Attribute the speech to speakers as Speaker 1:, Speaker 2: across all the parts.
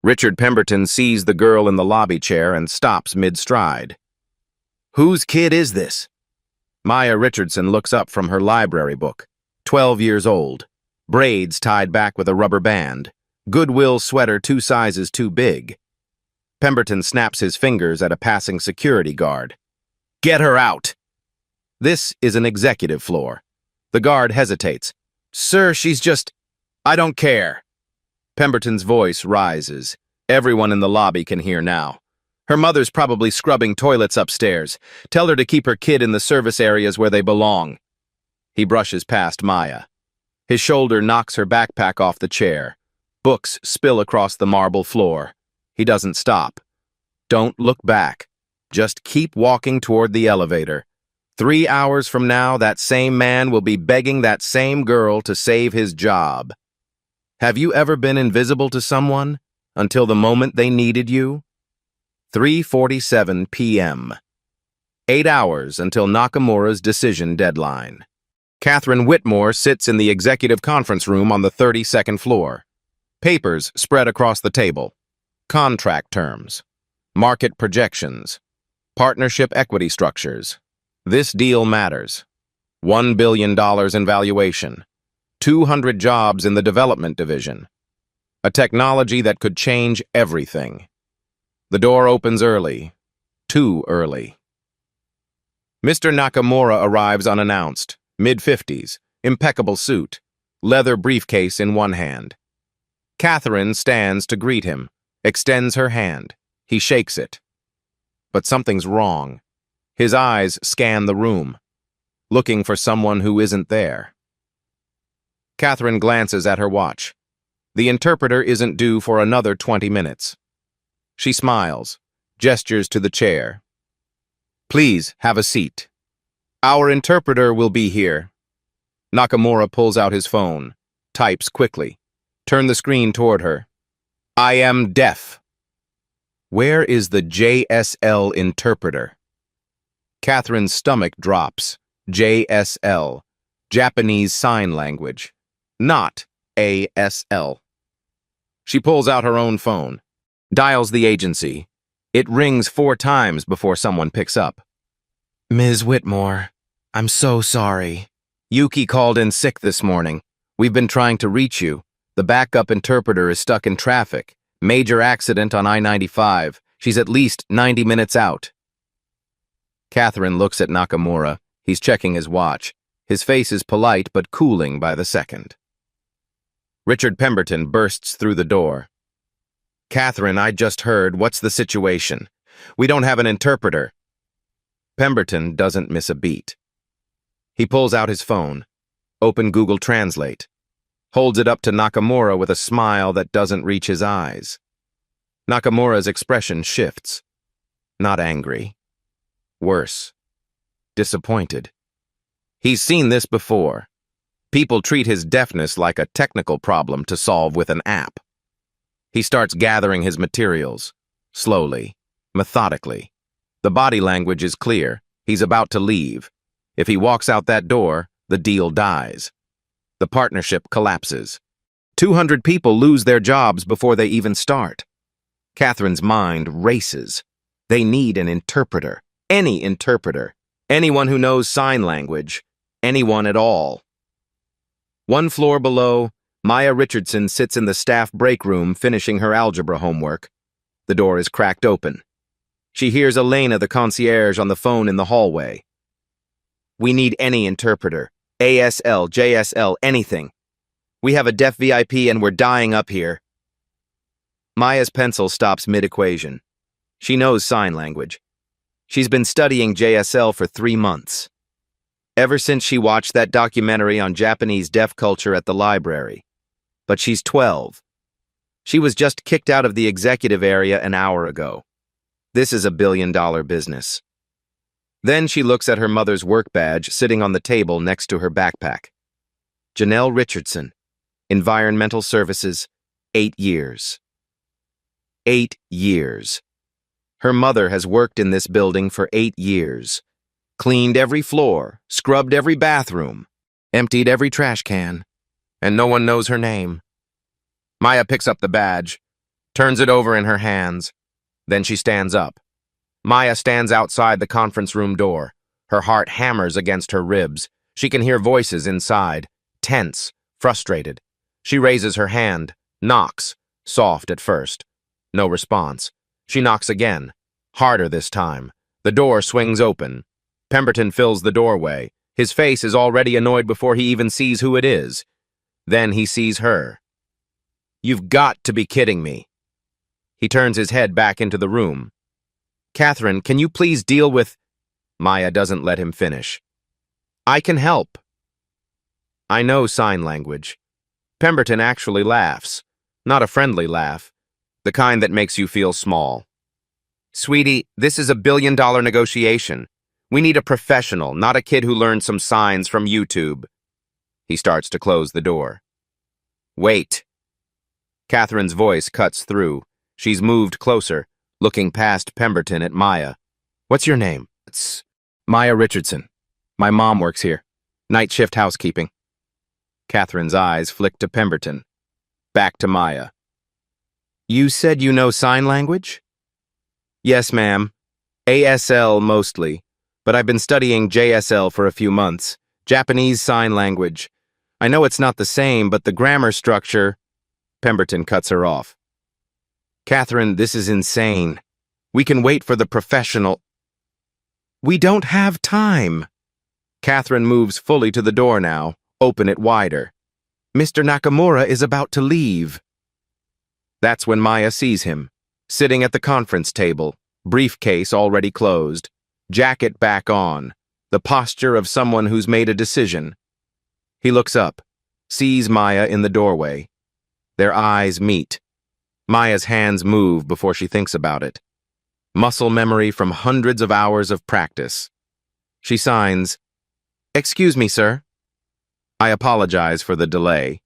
Speaker 1: Richard Pemberton sees the girl in the lobby chair and stops mid-stride. "Whose kid is this?" Maya Richardson looks up from her library book, 12 years old, braids tied back with a rubber band, Goodwill sweater 2 sizes too big. Pemberton snaps his fingers at a passing security guard. "Get her out!" This is an executive floor. The guard hesitates. "Sir, she's just... I don't care." Pemberton's voice rises. Everyone in the lobby can hear now. "Her mother's probably scrubbing toilets upstairs. Tell her to keep her kid in the service areas where they belong." He brushes past Maya. His shoulder knocks her backpack off the chair. Books spill across the marble floor. He doesn't stop. Don't look back. Just keep walking toward the elevator. 3 hours from now, that same man will be begging that same girl to save his job. Have you ever been invisible to someone until the moment they needed you? 3:47 p.m. 8 hours until Nakamura's decision deadline. Catherine Whitmore sits in the executive conference room on the 32nd floor. Papers spread across the table. Contract terms. Market projections. Partnership equity structures. This deal matters. $1 billion in valuation. 200 jobs in the development division. A technology that could change everything. The door opens early. Too early. Mr. Nakamura arrives unannounced, mid-50s, impeccable suit, leather briefcase in one hand. Catherine stands to greet him, extends her hand. He shakes it. But something's wrong. His eyes scan the room, looking for someone who isn't there. Catherine glances at her watch. The interpreter isn't due for another 20 minutes. She smiles, gestures to the chair. "Please have a seat. Our interpreter will be here." Nakamura pulls out his phone, types quickly. Turn the screen toward her. "I am deaf." Where is the JSL interpreter? Catherine's stomach drops. JSL, Japanese Sign Language, not ASL. She pulls out her own phone, dials the agency. It rings 4 times before someone picks up. "Ms. Whitmore, I'm so sorry. Yuki called in sick this morning. We've been trying to reach you. The backup interpreter is stuck in traffic. Major accident on I-95. She's at least 90 minutes out." Catherine looks at Nakamura. He's checking his watch. His face is polite but cooling by the second. Richard Pemberton bursts through the door. "Catherine, I just heard. What's the situation? We don't have an interpreter." Pemberton doesn't miss a beat. He pulls out his phone. Open Google Translate. Holds it up to Nakamura with a smile that doesn't reach his eyes. Nakamura's expression shifts. Not angry. Worse. Disappointed. He's seen this before. People treat his deafness like a technical problem to solve with an app. He starts gathering his materials. Slowly. Methodically. The body language is clear. He's about to leave. If he walks out that door, the deal dies. The partnership collapses. 200 people lose their jobs before they even start. Catherine's mind races. They need an interpreter. Any interpreter. Anyone who knows sign language. Anyone at all. 1 floor below, Maya Richardson sits in the staff break room finishing her algebra homework. The door is cracked open. She hears Elena, the concierge, on the phone in the hallway. "We need any interpreter. ASL, JSL, anything. We have a deaf VIP and we're dying up here." Maya's pencil stops mid-equation. She knows sign language. She's been studying JSL for 3 months. Ever since she watched that documentary on Japanese deaf culture at the library. But she's 12. She was just kicked out of the executive area an hour ago. This is a billion-dollar business. Then she looks at her mother's work badge sitting on the table next to her backpack. Janelle Richardson, Environmental Services, 8 years. 8 years. Her mother has worked in this building for 8 years. Cleaned every floor, scrubbed every bathroom, emptied every trash can, and no one knows her name. Maya picks up the badge, turns it over in her hands. Then she stands up. Maya stands outside the conference room door. Her heart hammers against her ribs. She can hear voices inside, tense, frustrated. She raises her hand, knocks, soft at first. No response. She knocks again, harder this time. The door swings open. Pemberton fills the doorway. His face is already annoyed before he even sees who it is. Then he sees her. "You've got to be kidding me." He turns his head back into the room. "Catherine, can you please deal with—" Maya doesn't let him finish. "I can help." "I know sign language." Pemberton actually laughs. Not a friendly laugh. The kind that makes you feel small. "Sweetie, this is a billion-dollar negotiation. We need a professional, not a kid who learned some signs from YouTube." He starts to close the door. "Wait." Catherine's voice cuts through. She's moved closer, looking past Pemberton at Maya. "What's your name?" "It's Maya Richardson. My mom works here. Night shift housekeeping." Catherine's eyes flick to Pemberton. Back to Maya. "You said you know sign language?" "Yes, ma'am. ASL mostly, but I've been studying JSL for a few months. Japanese Sign Language. I know it's not the same, but the grammar structure—" Pemberton cuts her off. "Catherine, this is insane. We can wait for the professional—" "We don't have time." Catherine moves fully to the door now, open it wider. "Mr. Nakamura is about to leave." That's when Maya sees him, sitting at the conference table, briefcase already closed, jacket back on, the posture of someone who's made a decision. He looks up, sees Maya in the doorway. Their eyes meet. Maya's hands move before she thinks about it. Muscle memory from hundreds of hours of practice. She signs, "Excuse me, sir." "I apologize for the delay."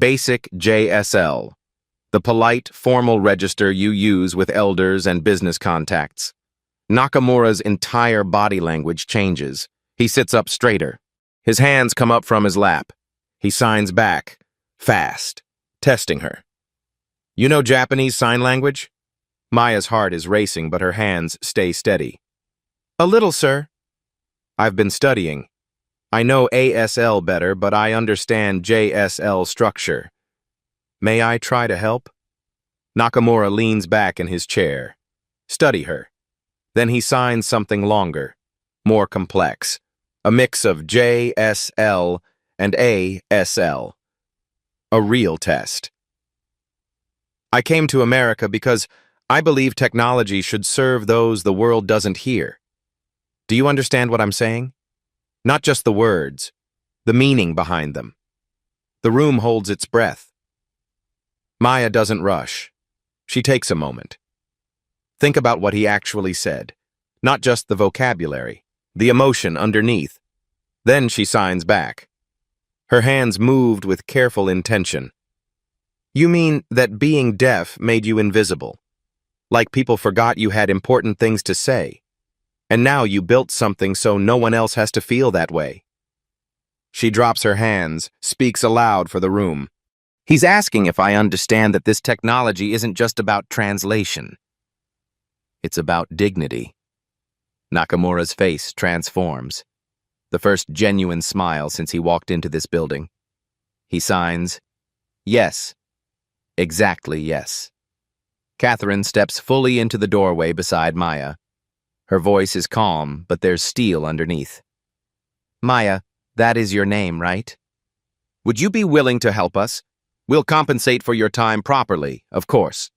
Speaker 1: Basic JSL. The polite, formal register you use with elders and business contacts. Nakamura's entire body language changes. He sits up straighter. His hands come up from his lap. He signs back, fast, testing her. "You know Japanese Sign Language?" Maya's heart is racing, but her hands stay steady. "A little, sir." "I've been studying. I know ASL better, but I understand JSL structure. May I try to help?" Nakamura leans back in his chair. Study her. Then he signs something longer, more complex. A mix of JSL and ASL. A real test. "I came to America because I believe technology should serve those the world doesn't hear. Do you understand what I'm saying? Not just the words, the meaning behind them." The room holds its breath. Maya doesn't rush. She takes a moment. Think about what he actually said, not just the vocabulary, the emotion underneath. Then she signs back. Her hands moved with careful intention. "You mean that being deaf made you invisible? Like people forgot you had important things to say? And now you built something so no one else has to feel that way?" She drops her hands, speaks aloud for the room. "He's asking if I understand that this technology isn't just about translation. It's about dignity." Nakamura's face transforms. The first genuine smile since he walked into this building. He signs, "Yes. Exactly yes." Catherine steps fully into the doorway beside Maya. Her voice is calm, but there's steel underneath. "Maya, that is your name, right? Would you be willing to help us? We'll compensate for your time properly, of course."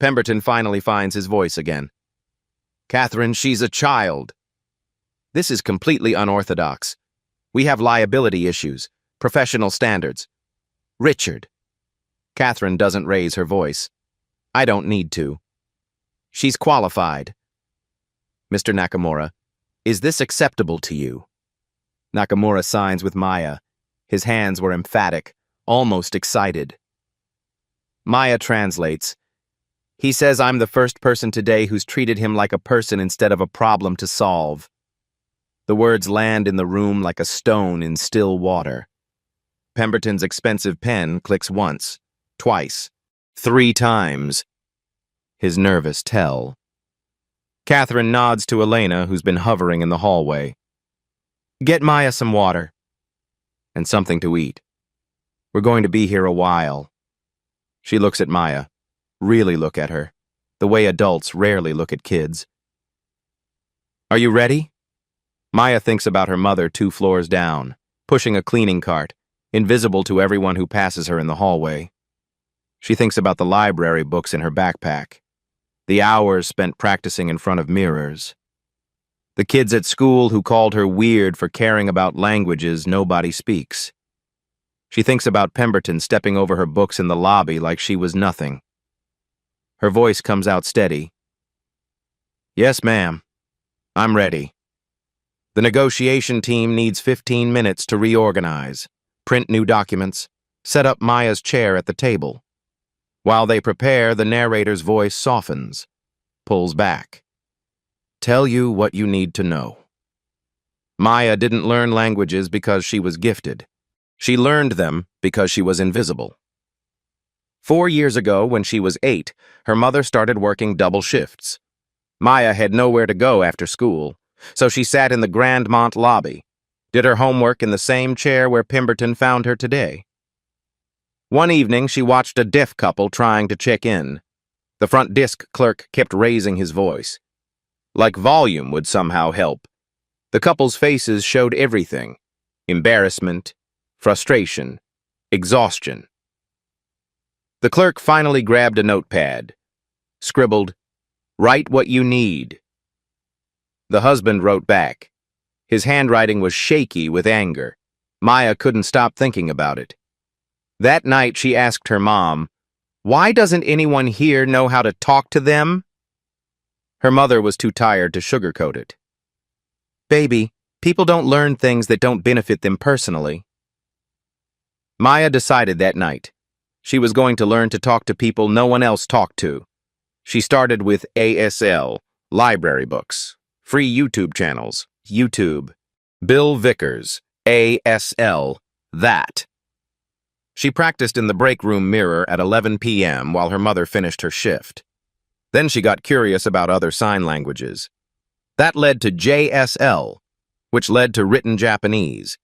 Speaker 1: Pemberton finally finds his voice again. "Catherine, she's a child." "This is completely unorthodox. We have liability issues, professional standards." "Richard." Catherine doesn't raise her voice. "I don't need to." "She's qualified." "Mr. Nakamura, is this acceptable to you?" Nakamura signs with Maya. His hands were emphatic, almost excited. Maya translates. "He says I'm the first person today who's treated him like a person instead of a problem to solve." The words land in the room like a stone in still water. Pemberton's expensive pen clicks once, twice. 3 times. His nervous tell. Catherine nods to Elena, who's been hovering in the hallway. Get Maya some water. And something to eat. We're going to be here a while. She looks at Maya. Really look at her. The way adults rarely look at kids. Are you ready? Maya thinks about her mother 2 floors down, pushing a cleaning cart, invisible to everyone who passes her in the hallway. She thinks about the library books in her backpack, the hours spent practicing in front of mirrors, the kids at school who called her weird for caring about languages nobody speaks. She thinks about Pemberton stepping over her books in the lobby like she was nothing. Her voice comes out steady. Yes, ma'am. I'm ready. The negotiation team needs 15 minutes to reorganize, print new documents, set up Maya's chair at the table. While they prepare, the narrator's voice softens, pulls back. Tell you what you need to know. Maya didn't learn languages because she was gifted. She learned them because she was invisible. 4 years ago, when she was 8, her mother started working double shifts. Maya had nowhere to go after school, so she sat in the Grandmont lobby, did her homework in the same chair where Pemberton found her today. One evening, she watched a deaf couple trying to check in. The front desk clerk kept raising his voice. Like volume would somehow help. The couple's faces showed everything: embarrassment, frustration, exhaustion. The clerk finally grabbed a notepad, scribbled, "Write what you need." The husband wrote back. His handwriting was shaky with anger. Maya couldn't stop thinking about it. That night she asked her mom, "Why doesn't anyone here know how to talk to them?" Her mother was too tired to sugarcoat it. "Baby, people don't learn things that don't benefit them personally." Maya decided that night. She was going to learn to talk to people no one else talked to. She started with ASL, library books, free YouTube channels, YouTube, Bill Vickers, ASL, that. She practiced in the break room mirror at 11 p.m. while her mother finished her shift. Then she got curious about other sign languages. That led to JSL, which led to written Japanese,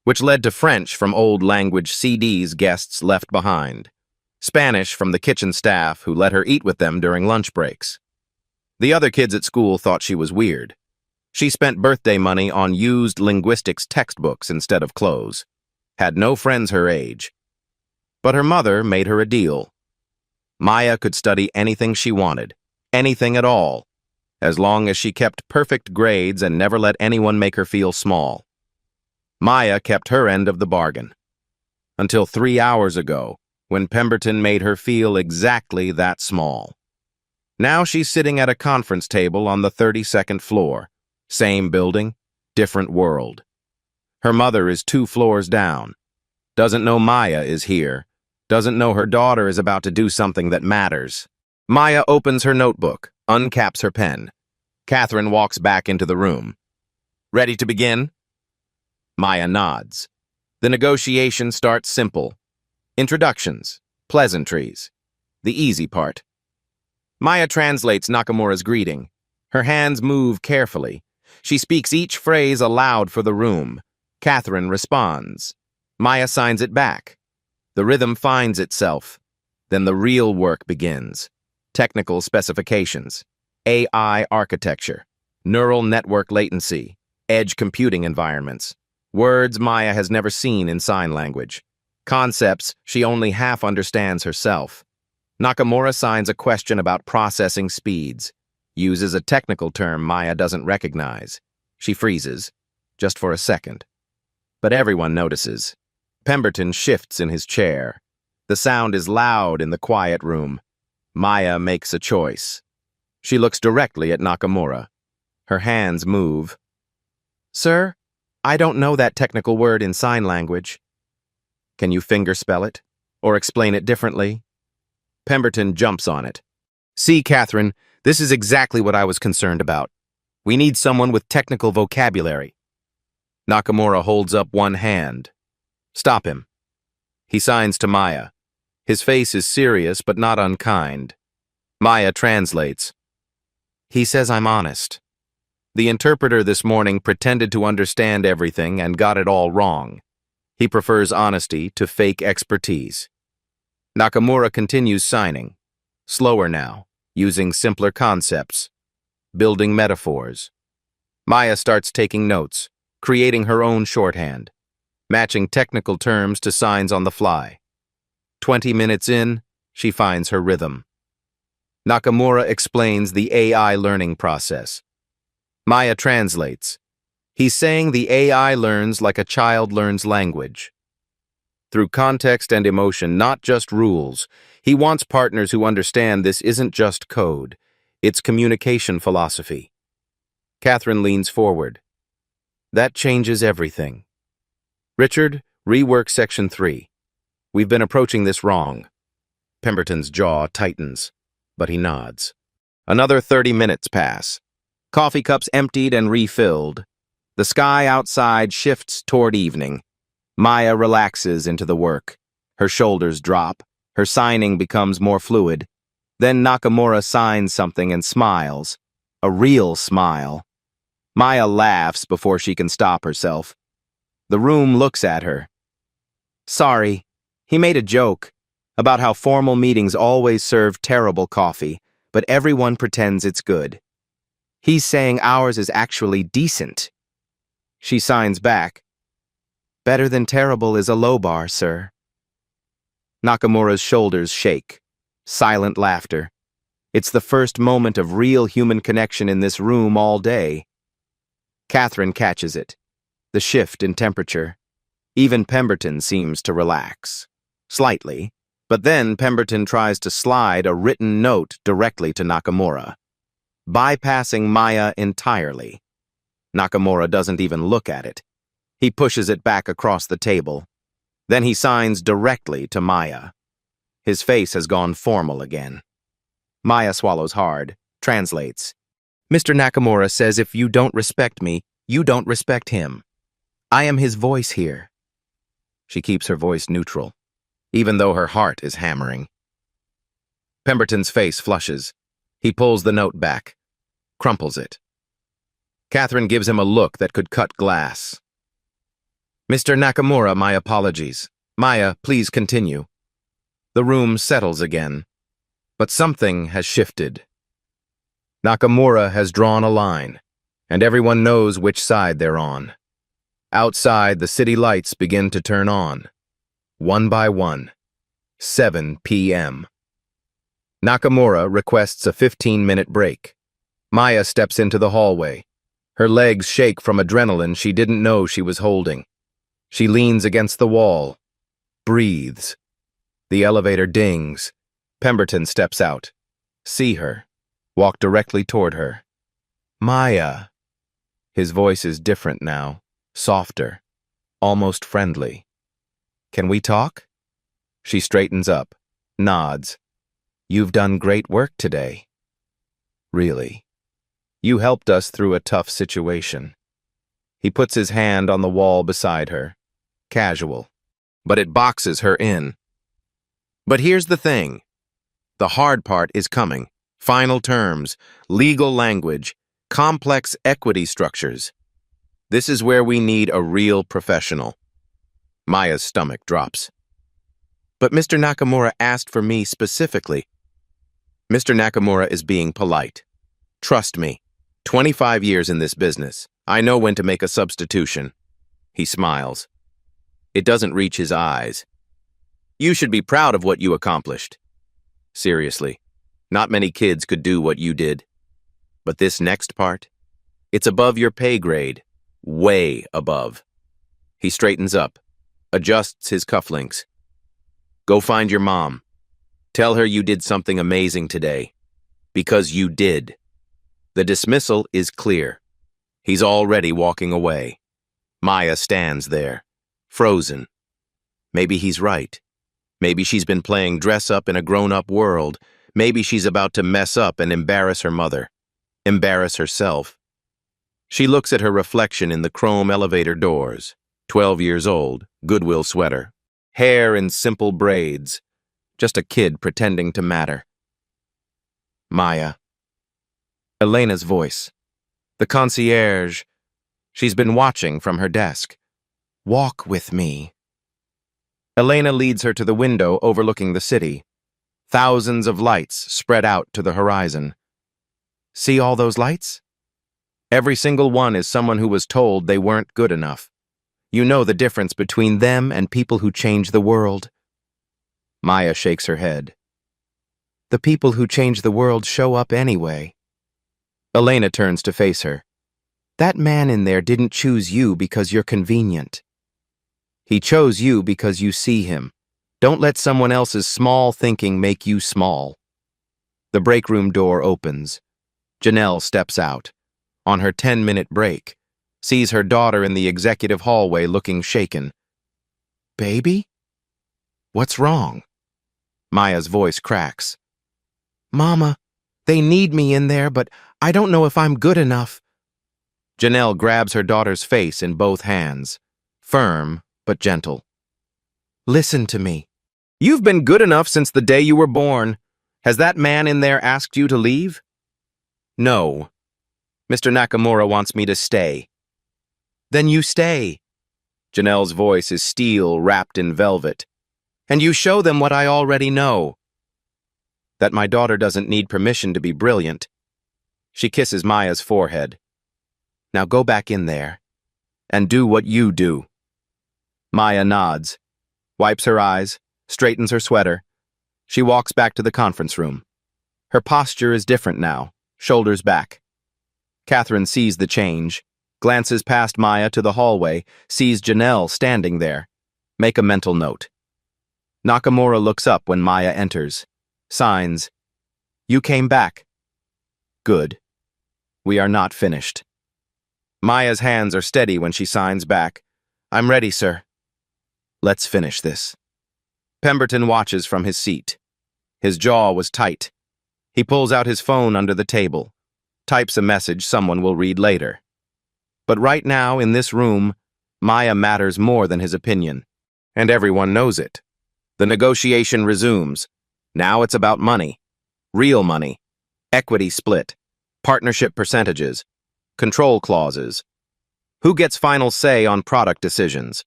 Speaker 1: which led to French from old language CDs guests left behind, Spanish from the kitchen staff who let her eat with them during lunch breaks. The other kids at school thought she was weird. She spent birthday money on used linguistics textbooks instead of clothes, had no friends her age. But her mother made her a deal. Maya could study anything she wanted, anything at all, as long as she kept perfect grades and never let anyone make her feel small. Maya kept her end of the bargain. Until 3 hours ago, when Pemberton made her feel exactly that small. Now she's sitting at a conference table on the 32nd floor. Same building, different world. Her mother is 2 floors down. Doesn't know Maya is here. Doesn't know her daughter is about to do something that matters. Maya opens her notebook, uncaps her pen. Catherine walks back into the room. Ready to begin? Maya nods. The negotiation starts simple. Introductions, pleasantries, the easy part. Maya translates Nakamura's greeting. Her hands move carefully. She speaks each phrase aloud for the room. Catherine responds. Maya signs it back. The rhythm finds itself. Then the real work begins. Technical specifications, AI architecture, neural network latency, edge computing environments, words Maya has never seen in sign language, concepts she only half understands herself. Nakamura signs a question about processing speeds, uses a technical term Maya doesn't recognize. She freezes, just for a second. But everyone notices. Pemberton shifts in his chair. The sound is loud in the quiet room. Maya makes a choice. She looks directly at Nakamura. Her hands move. Sir, I don't know that technical word in sign language. Can you fingerspell it? Or explain it differently? Pemberton jumps on it. See, Catherine, this is exactly what I was concerned about. We need someone with technical vocabulary. Nakamura holds up one hand. Stop him. He signs to Maya. His face is serious but not unkind. Maya translates. He says I'm honest. The interpreter this morning pretended to understand everything and got it all wrong. He prefers honesty to fake expertise. Nakamura continues signing, slower now, using simpler concepts, building metaphors. Maya starts taking notes, creating her own shorthand, matching technical terms to signs on the fly. 20 minutes in, she finds her rhythm. Nakamura explains the AI learning process. Maya translates. He's saying the AI learns like a child learns language. Through context and emotion, not just rules. He wants partners who understand this isn't just code. It's communication philosophy. Catherine leans forward. That changes everything. Richard, rework section 3. We've been approaching this wrong. Pemberton's jaw tightens, but he nods. Another 30 minutes pass. Coffee cups emptied and refilled. The sky outside shifts toward evening. Maya relaxes into the work. Her shoulders drop. Her signing becomes more fluid. Then Nakamura signs something and smiles. A real smile. Maya laughs before she can stop herself. The room looks at her. Sorry, he made a joke about how formal meetings always serve terrible coffee, but everyone pretends it's good. He's saying ours is actually decent. She signs back. Better than terrible is a low bar, sir. Nakamura's shoulders shake. Silent laughter. It's the first moment of real human connection in this room all day. Catherine catches it. The shift in temperature. Even Pemberton seems to relax. Slightly. But then Pemberton tries to slide a written note directly to Nakamura, bypassing Maya entirely. Nakamura doesn't even look at it. He pushes it back across the table. Then he signs directly to Maya. His face has gone formal again. Maya swallows hard, translates. Mr. Nakamura says if you don't respect me, you don't respect him. I am his voice here. She keeps her voice neutral, even though her heart is hammering. Pemberton's face flushes. He pulls the note back, crumples it. Catherine gives him a look that could cut glass. Mr. Nakamura, my apologies. Maya, please continue. The room settles again, but something has shifted. Nakamura has drawn a line, and everyone knows which side they're on. Outside, the city lights begin to turn on. One by one. 7 p.m. Nakamura requests a 15-minute break. Maya steps into the hallway. Her legs shake from adrenaline she didn't know she was holding. She leans against the wall. Breathes. The elevator dings. Pemberton steps out. See her. Walk directly toward her. Maya. His voice is different now. Softer. Almost friendly. Can we talk? She straightens up, nods. You've done great work today. Really. You helped us through a tough situation. He puts his hand on the wall beside her. Casual. But it boxes her in. But here's the thing. The hard part is coming. Final terms, legal language, complex equity structures. This is where we need a real professional. Maya's stomach drops. But Mr. Nakamura asked for me specifically. Mr. Nakamura is being polite. Trust me, 25 years in this business. I know when to make a substitution. He smiles. It doesn't reach his eyes. You should be proud of what you accomplished. Seriously, not many kids could do what you did. But this next part, it's above your pay grade. Way above. He straightens up, adjusts his cufflinks. Go find your mom. Tell her you did something amazing today. Because you did. The dismissal is clear. He's already walking away. Maya stands there, frozen. Maybe he's right. Maybe she's been playing dress-up in a grown-up world. Maybe she's about to mess up and embarrass her mother. Embarrass herself. She looks at her reflection in the chrome elevator doors. 12 years old, Goodwill sweater. Hair in simple braids. Just a kid pretending to matter. Maya. Elena's voice. The concierge. She's been watching from her desk. Walk with me. Elena leads her to the window overlooking the city. Thousands of lights spread out to the horizon. See all those lights? Every single one is someone who was told they weren't good enough. You know the difference between them and people who change the world. Maya shakes her head. The people who change the world show up anyway. Elena turns to face her. That man in there didn't choose you because you're convenient. He chose you because you see him. Don't let someone else's small thinking make you small. The break room door opens. Janelle steps out. On her 10-minute break, sees her daughter in the executive hallway looking shaken. Baby? What's wrong? Maya's voice cracks. Mama, they need me in there, but I don't know if I'm good enough. Janelle grabs her daughter's face in both hands, firm but gentle. Listen to me. You've been good enough since the day you were born. Has that man in there asked you to leave? No. Mr. Nakamura wants me to stay. Then you stay. Janelle's voice is steel wrapped in velvet. And you show them what I already know. That my daughter doesn't need permission to be brilliant. She kisses Maya's forehead. Now go back in there and do what you do. Maya nods, wipes her eyes, straightens her sweater. She walks back to the conference room. Her posture is different now, shoulders back. Catherine sees the change, glances past Maya to the hallway, sees Janelle standing there. Make a mental note. Nakamura looks up when Maya enters. Signs. You came back. Good. We are not finished. Maya's hands are steady when she signs back. I'm ready, sir. Let's finish this. Pemberton watches from his seat. His jaw was tight. He pulls out his phone under the table, types a message someone will read later. But right now, in this room, Maya matters more than his opinion, and everyone knows it. The negotiation resumes. Now it's about money. Real money. Equity split. Partnership percentages. Control clauses. Who gets final say on product decisions?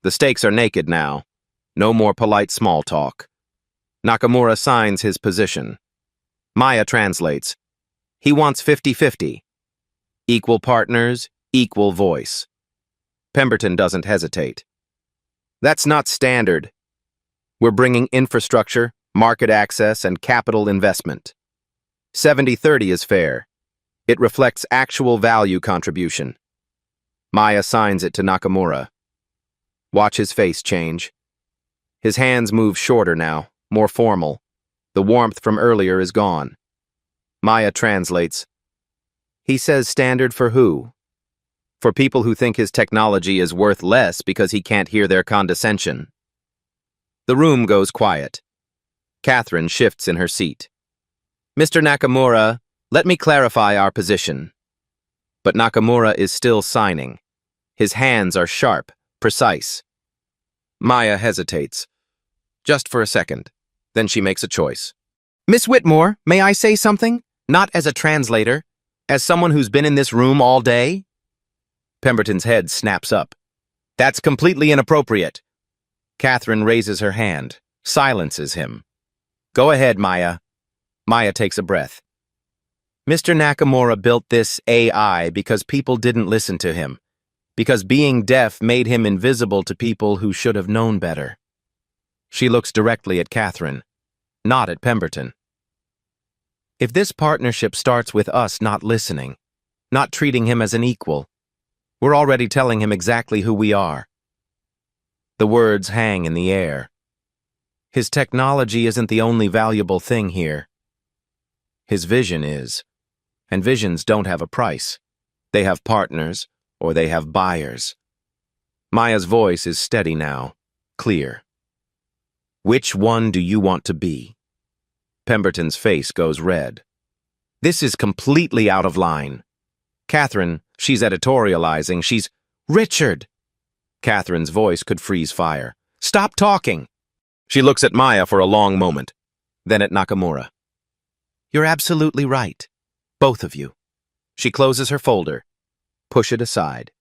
Speaker 1: The stakes are naked now. No more polite small talk. Nakamura signs his position. Maya translates. He wants 50-50. Equal partners, equal voice. Pemberton doesn't hesitate. That's not standard. We're bringing infrastructure, market access, and capital investment. 70-30 is fair. It reflects actual value contribution. Maya signs it to Nakamura. Watch his face change. His hands move shorter now, more formal. The warmth from earlier is gone. Maya translates. He says standard for who? For people who think his technology is worth less because he can't hear their condescension. The room goes quiet. Catherine shifts in her seat. Mr. Nakamura, let me clarify our position. But Nakamura is still signing. His hands are sharp, precise. Maya hesitates. Just for a second. Then she makes a choice. Miss Whitmore, may I say something? Not as a translator, as someone who's been in this room all day? Pemberton's head snaps up. That's completely inappropriate. Catherine raises her hand, silences him. Go ahead, Maya. Maya takes a breath. Mr. Nakamura built this AI because people didn't listen to him, because being deaf made him invisible to people who should have known better. She looks directly at Catherine, not at Pemberton. If this partnership starts with us not listening, not treating him as an equal, we're already telling him exactly who we are. The words hang in the air. His technology isn't the only valuable thing here. His vision is. And visions don't have a price. They have partners, or they have buyers. Maya's voice is steady now, clear. Which one do you want to be? Pemberton's face goes red. This is completely out of line. Catherine, she's editorializing. She's, Richard! Catherine's voice could freeze fire. Stop talking! She looks at Maya for a long moment, then at Nakamura. You're absolutely right. Both of you. She closes her folder. Push it aside.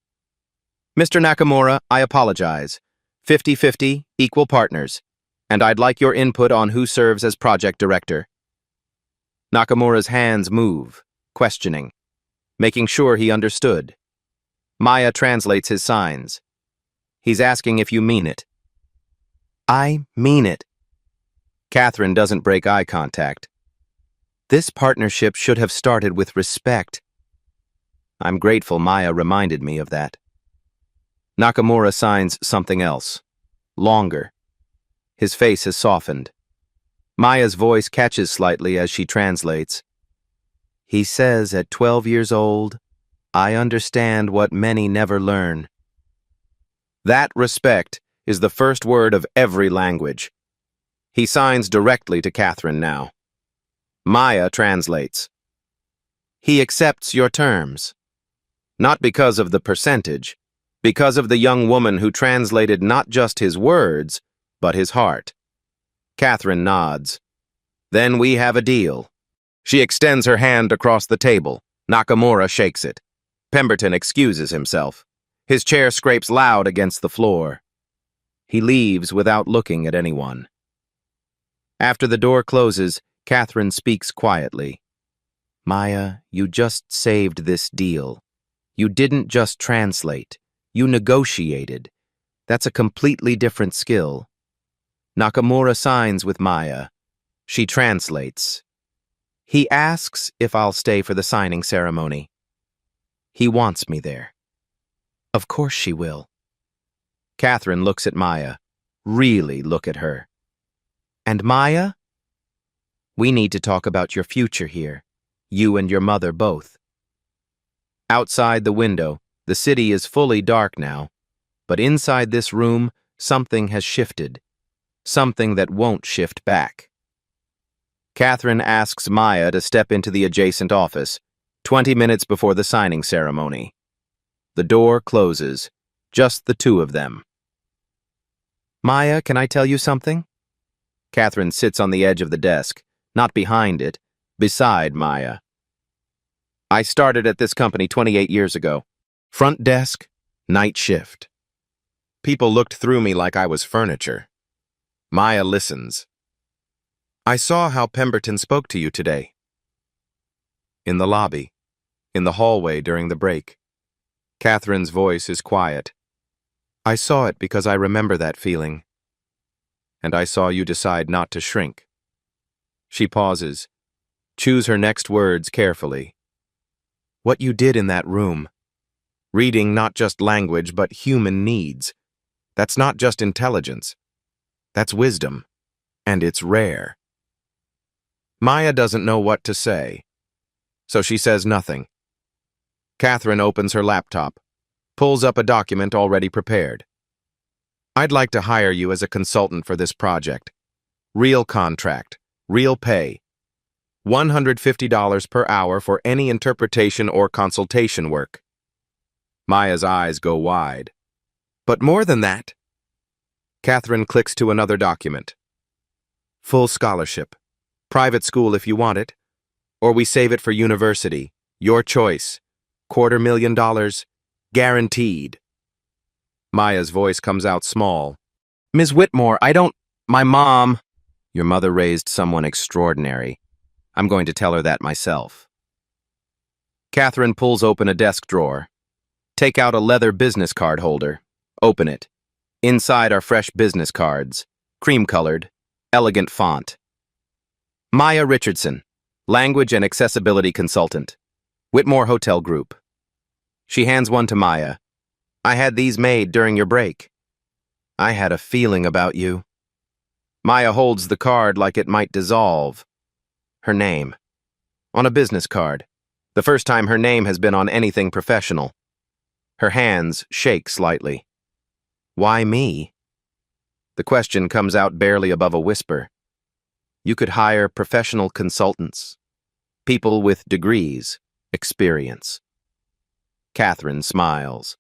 Speaker 1: Mr. Nakamura, I apologize. 50-50, equal partners. And I'd like your input on who serves as project director. Nakamura's hands move, questioning, making sure he understood. Maya translates his signs. He's asking if you mean it. I mean it. Catherine doesn't break eye contact. This partnership should have started with respect. I'm grateful Maya reminded me of that. Nakamura signs something else. Longer. His face has softened. Maya's voice catches slightly as she translates. He says at 12 years old, I understand what many never learn. That respect is the first word of every language. He signs directly to Catherine now. Maya translates. He accepts your terms. Not because of the percentage, because of the young woman who translated not just his words, but his heart. Catherine nods. Then we have a deal. She extends her hand across the table. Nakamura shakes it. Pemberton excuses himself. His chair scrapes loud against the floor. He leaves without looking at anyone. After the door closes, Catherine speaks quietly. Maya, you just saved this deal. You didn't just translate. You negotiated. That's a completely different skill. Nakamura signs with Maya. She translates. He asks if I'll stay for the signing ceremony. He wants me there. Of course she will. Catherine looks at Maya. Really look at her. And Maya? We need to talk about your future here. You and your mother both. Outside the window, the city is fully dark now. But inside this room, something has shifted. Something that won't shift back. Catherine asks Maya to step into the adjacent office, 20 minutes before the signing ceremony. The door closes, just the two of them. Maya, can I tell you something? Catherine sits on the edge of the desk, not behind it, beside Maya. I started at this company 28 years ago. Front desk, night shift. People looked through me like I was furniture. Maya listens. I saw how Pemberton spoke to you today. In the lobby, in the hallway during the break. Catherine's voice is quiet. I saw it because I remember that feeling. And I saw you decide not to shrink. She pauses. Choose her next words carefully. What you did in that room. Reading not just language, but human needs. That's not just intelligence. That's wisdom. And it's rare. Maya doesn't know what to say. So she says nothing. Catherine opens her laptop, pulls up a document already prepared. I'd like to hire you as a consultant for this project. Real contract, real pay. $150 per hour for any interpretation or consultation work. Maya's eyes go wide. But more than that. Catherine clicks to another document. Full scholarship. Private school if you want it. Or we save it for university. Your choice. $250,000. Guaranteed. Maya's voice comes out small. Ms. Whitmore, my mom... Your mother raised someone extraordinary. I'm going to tell her that myself. Catherine pulls open a desk drawer. Take out a leather business card holder. Open it. Inside are fresh business cards. Cream-colored. Elegant font. Maya Richardson, Language and Accessibility Consultant. Whitmore Hotel Group. She hands one to Maya. I had these made during your break. I had a feeling about you. Maya holds the card like it might dissolve. Her name. On a business card. The first time her name has been on anything professional. Her hands shake slightly. Why me? The question comes out barely above a whisper. You could hire professional consultants. People with degrees, experience. Catherine smiles.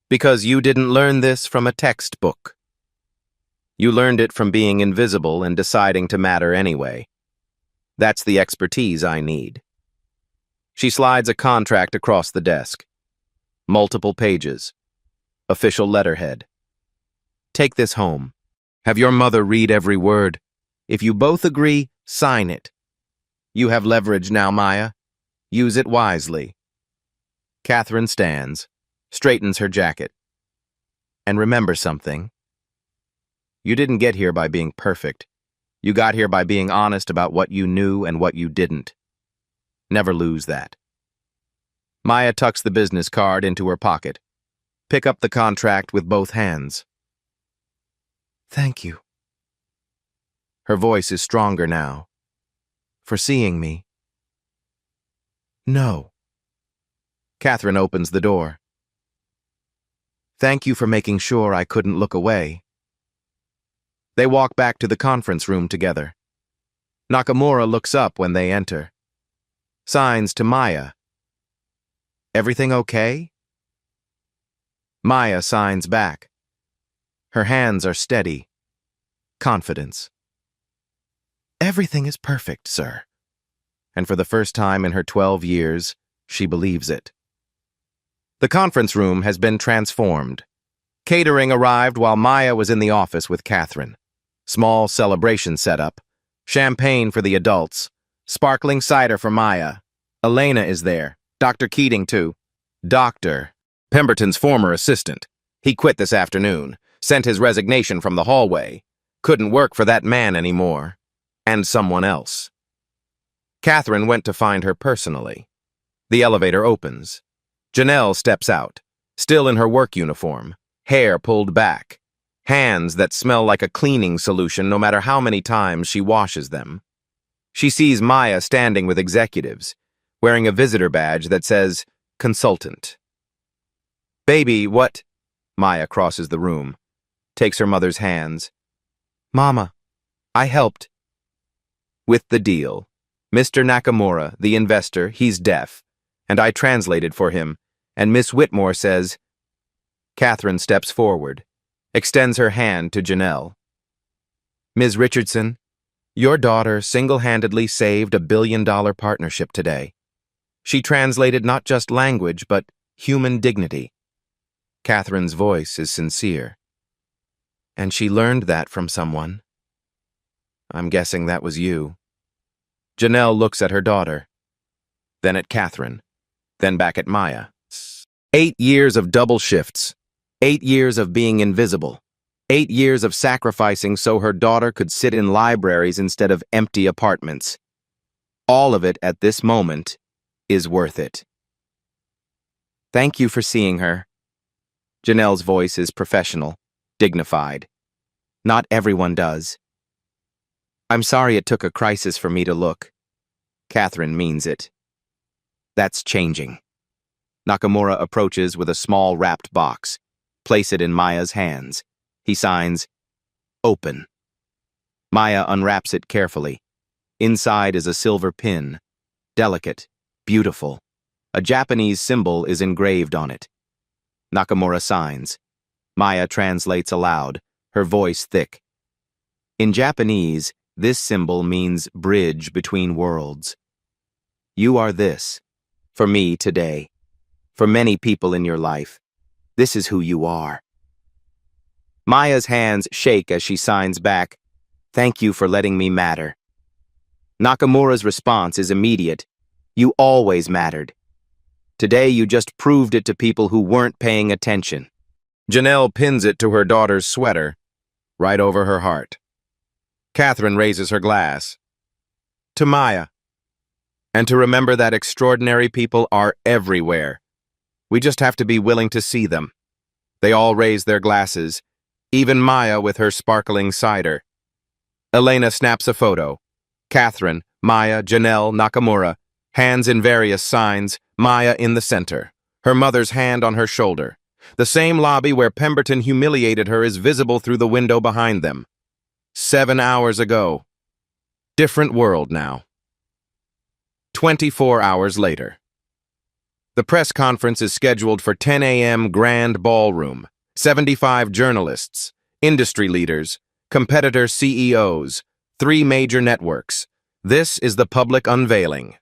Speaker 1: Because you didn't learn this from a textbook. You learned it from being invisible and deciding to matter anyway. That's the expertise I need. She slides a contract across the desk. Multiple pages. Official letterhead. Take this home. Have your mother read every word. If you both agree, sign it. You have leverage now, Maya. Use it wisely. Catherine stands, straightens her jacket. And remember something. You didn't get here by being perfect. You got here by being honest about what you knew and what you didn't. Never lose that. Maya tucks the business card into her pocket. Pick up the contract with both hands. Thank you. Her voice is stronger now. For seeing me. No. Catherine opens the door. Thank you for making sure I couldn't look away. They walk back to the conference room together. Nakamura looks up when they enter. Signs to Maya. Everything okay? Maya signs back. Her hands are steady. Confidence. Everything is perfect, sir. And for the first time in her 12 years, she believes it. The conference room has been transformed. Catering arrived while Maya was in the office with Catherine. Small celebration setup. Champagne for the adults. Sparkling cider for Maya. Elena is there. Dr. Keating, too. Doctor. Pemberton's former assistant. He quit this afternoon. Sent his resignation from the hallway. Couldn't work for that man anymore. And someone else. Catherine went to find her personally. The elevator opens. Janelle steps out, still in her work uniform, hair pulled back, hands that smell like a cleaning solution no matter how many times she washes them. She sees Maya standing with executives, wearing a visitor badge that says, Consultant. Baby, what? Maya crosses the room, takes her mother's hands. Mama, I helped. With the deal. Mr. Nakamura, the investor, he's deaf, and I translated for him, and Miss Whitmore says... Catherine steps forward, extends her hand to Janelle. Ms. Richardson, your daughter single-handedly saved $1 billion partnership today. She translated not just language, but human dignity. Catherine's voice is sincere. And she learned that from someone. I'm guessing that was you. Janelle looks at her daughter, then at Catherine, then back at Maya. 8 years of double shifts, 8 years of being invisible, 8 years of sacrificing so her daughter could sit in libraries instead of empty apartments. All of it at this moment is worth it. Thank you for seeing her. Janelle's voice is professional, dignified. Not everyone does. I'm sorry it took a crisis for me to look. Catherine means it. That's changing. Nakamura approaches with a small wrapped box. Place it in Maya's hands. He signs, Open. Maya unwraps it carefully. Inside is a silver pin. Delicate, beautiful. A Japanese symbol is engraved on it. Nakamura signs. Maya translates aloud, her voice thick. In Japanese, this symbol means bridge between worlds. You are this, for me today, for many people in your life. This is who you are. Maya's hands shake as she signs back, Thank you for letting me matter. Nakamura's response is immediate. You always mattered. Today you just proved it to people who weren't paying attention. Janelle pins it to her daughter's sweater, right over her heart. Catherine raises her glass. To Maya. And to remember that extraordinary people are everywhere. We just have to be willing to see them. They all raise their glasses, even Maya with her sparkling cider. Elena snaps a photo. Catherine, Maya, Janelle, Nakamura, hands in various signs, Maya in the center, her mother's hand on her shoulder. The same lobby where Pemberton humiliated her is visible through the window behind them. 7 hours ago. Different world now. 24 hours later. The press conference is scheduled for 10 a.m. Grand Ballroom. 75 journalists, industry leaders, competitor CEOs, 3 major networks. This is the public unveiling.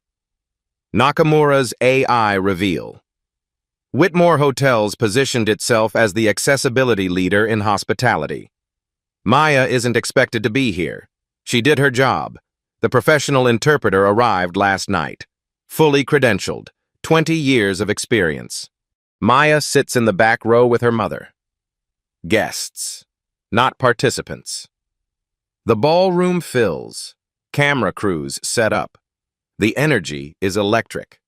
Speaker 1: Nakamura's AI reveal. Whitmore Hotels positioned itself as the accessibility leader in hospitality. Maya isn't expected to be here. She did her job. The professional interpreter arrived last night. Fully credentialed, 20 years of experience. Maya sits in the back row with her mother. Guests, not participants. The ballroom fills. Camera crews set up. The energy is electric.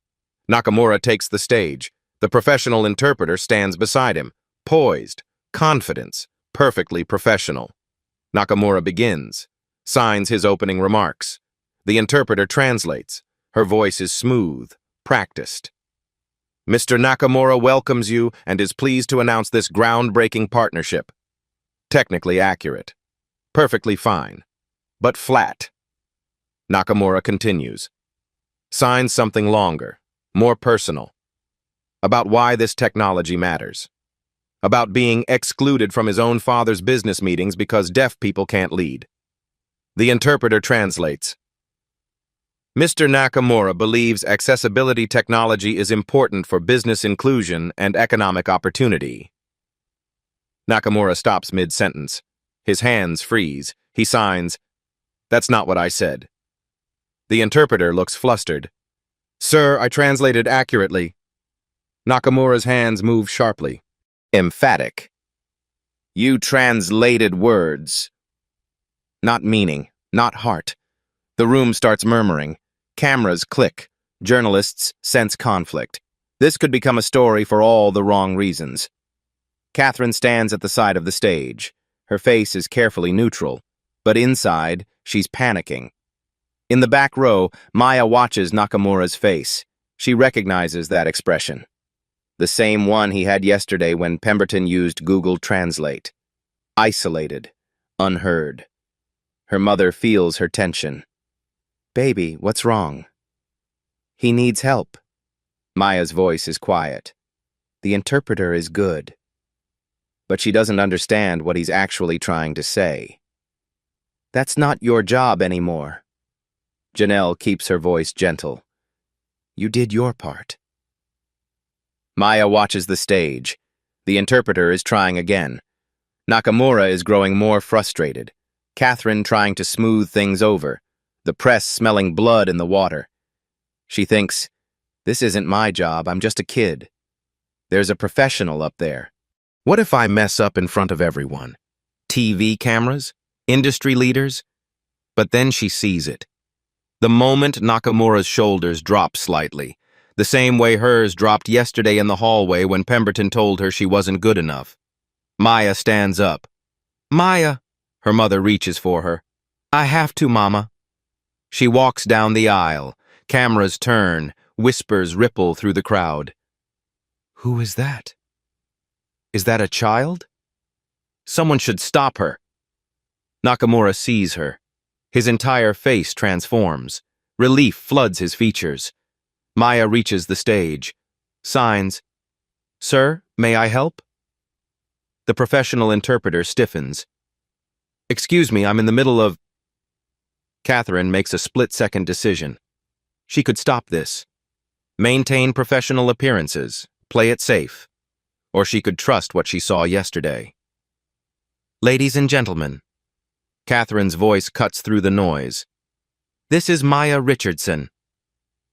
Speaker 1: Nakamura takes the stage. The professional interpreter stands beside him, poised, confidence, perfectly professional. Nakamura begins, signs his opening remarks. The interpreter translates. Her voice is smooth, practiced. Mr. Nakamura welcomes you and is pleased to announce this groundbreaking partnership. Technically accurate. Perfectly fine. But flat. Nakamura continues. Signs something longer, more personal. About why this technology matters. About being excluded from his own father's business meetings because deaf people can't lead. The interpreter translates. Mr. Nakamura believes accessibility technology is important for business inclusion and economic opportunity. Nakamura stops mid-sentence. His hands freeze. He signs, "That's not what I said." The interpreter looks flustered. "Sir, I translated accurately." Nakamura's hands move sharply. Emphatic. "You translated words." Not meaning, not heart. The room starts murmuring. Cameras click. Journalists sense conflict. This could become a story for all the wrong reasons. Catherine stands at the side of the stage. Her face is carefully neutral, but inside, she's panicking. In the back row, Maya watches Nakamura's face. She recognizes that expression. The same one he had yesterday when Pemberton used Google Translate. Isolated, unheard. Her mother feels her tension. "Baby, what's wrong?" "He needs help." Maya's voice is quiet. The interpreter is good. But she doesn't understand what he's actually trying to say. "That's not your job anymore." Janelle keeps her voice gentle. "You did your part." Maya watches the stage. The interpreter is trying again. Nakamura is growing more frustrated. Catherine trying to smooth things over. The press smelling blood in the water. She thinks, "This isn't my job, I'm just a kid. There's a professional up there. What if I mess up in front of everyone? TV cameras? Industry leaders?" But then she sees it. The moment Nakamura's shoulders drop slightly, the same way hers dropped yesterday in the hallway when Pemberton told her she wasn't good enough. Maya stands up. "Maya!" Her mother reaches for her. "I have to, Mama." She walks down the aisle. Cameras turn. Whispers ripple through the crowd. Who is that? Is that a child? Someone should stop her. Nakamura sees her. His entire face transforms. Relief floods his features. Maya reaches the stage. Signs, "Sir, may I help?" The professional interpreter stiffens. "Excuse me, I'm in the middle of..." Catherine makes a split-second decision. She could stop this. Maintain professional appearances. Play it safe. Or she could trust what she saw yesterday. "Ladies and gentlemen," Catherine's voice cuts through the noise. "This is Maya Richardson."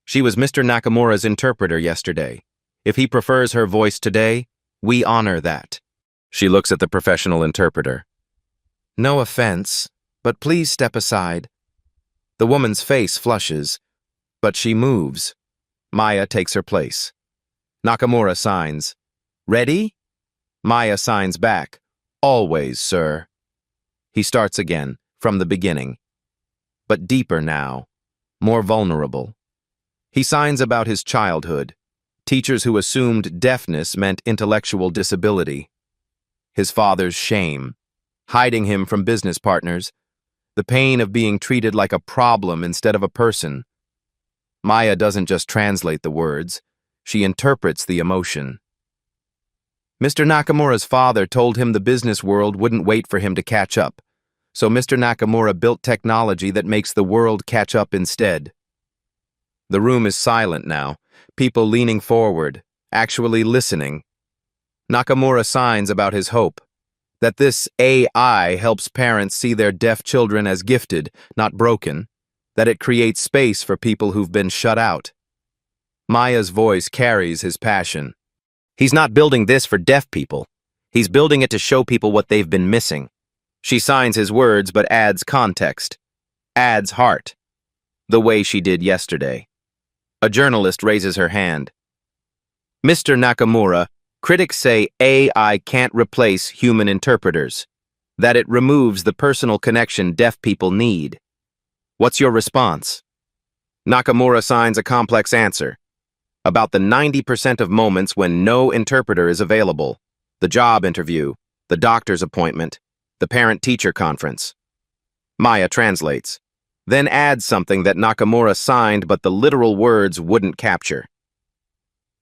Speaker 1: She was Mr. Nakamura's interpreter yesterday. If he prefers her voice today, we honor that. She looks at the professional interpreter. "No offense, but please step aside." The woman's face flushes, but she moves. Maya takes her place. Nakamura signs. "Ready?" Maya signs back. "Always, sir." He starts again, from the beginning. But deeper now, more vulnerable. He signs about his childhood, teachers who assumed deafness meant intellectual disability. His father's shame, hiding him from business partners, the pain of being treated like a problem instead of a person. Maya doesn't just translate the words, she interprets the emotion. Mr. Nakamura's father told him the business world wouldn't wait for him to catch up. So Mr. Nakamura built technology that makes the world catch up instead. The room is silent now, people leaning forward, actually listening. Nakamura signs about his hope, that this AI helps parents see their deaf children as gifted, not broken, that it creates space for people who've been shut out. Maya's voice carries his passion. He's not building this for deaf people. He's building it to show people what they've been missing. She signs his words but adds context, adds heart, the way she did yesterday. A journalist raises her hand. Mr. Nakamura, critics say AI can't replace human interpreters, that it removes the personal connection deaf people need. What's your response? Nakamura signs a complex answer. About the 90% of moments when no interpreter is available, the job interview, the doctor's appointment, the parent-teacher conference. Maya translates, then adds something that Nakamura signed but the literal words wouldn't capture.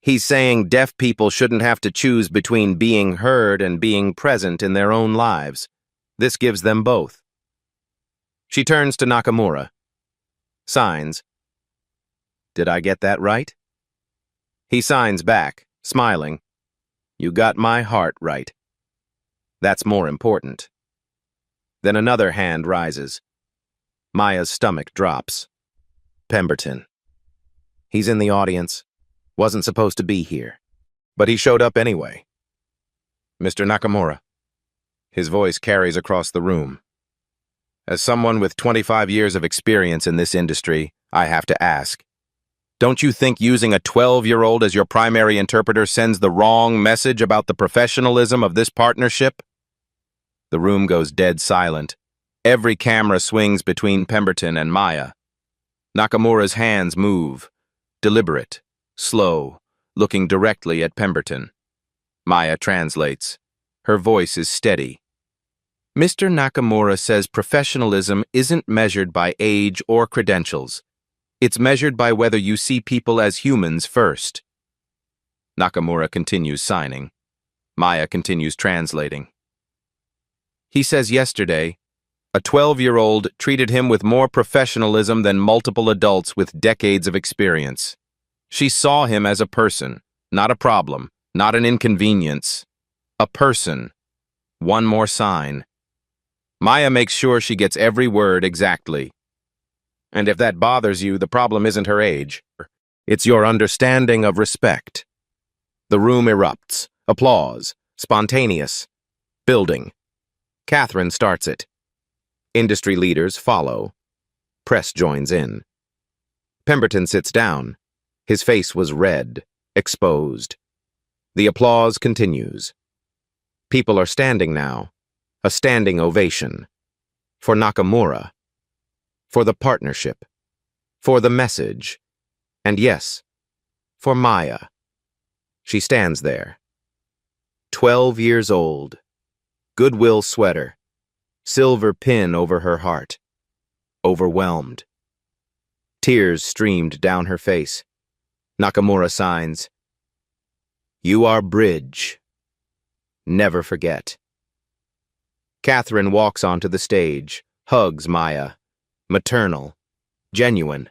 Speaker 1: He's saying deaf people shouldn't have to choose between being heard and being present in their own lives. This gives them both. She turns to Nakamura. Signs. Did I get that right? He signs back, smiling. You got my heart right. That's more important. Then another hand rises. Maya's stomach drops. Pemberton. He's in the audience. Wasn't supposed to be here. But he showed up anyway. Mr. Nakamura. His voice carries across the room. As someone with 25 years of experience in this industry, I have to ask, don't you think using a 12-year-old as your primary interpreter sends the wrong message about the professionalism of this partnership? The room goes dead silent. Every camera swings between Pemberton and Maya. Nakamura's hands move, deliberate, slow, looking directly at Pemberton. Maya translates. Her voice is steady. Mr. Nakamura says professionalism isn't measured by age or credentials. It's measured by whether you see people as humans first. Nakamura continues signing. Maya continues translating. He says yesterday, a 12-year-old treated him with more professionalism than multiple adults with decades of experience. She saw him as a person, not a problem, not an inconvenience. A person. One more sign. Maya makes sure she gets every word exactly. And if that bothers you, the problem isn't her age. It's your understanding of respect. The room erupts. Applause. Spontaneous. Building. Catherine starts it. Industry leaders follow. Press joins in. Pemberton sits down. His face was red, exposed. The applause continues. People are standing now. A standing ovation. For Nakamura. For the partnership. For the message. And yes, for Maya. She stands there. 12 years old. Goodwill sweater. Silver pin over her heart. Overwhelmed. Tears streamed down her face. Nakamura signs. You are bridge. Never forget. Catherine walks onto the stage, hugs Maya. Maternal. Genuine.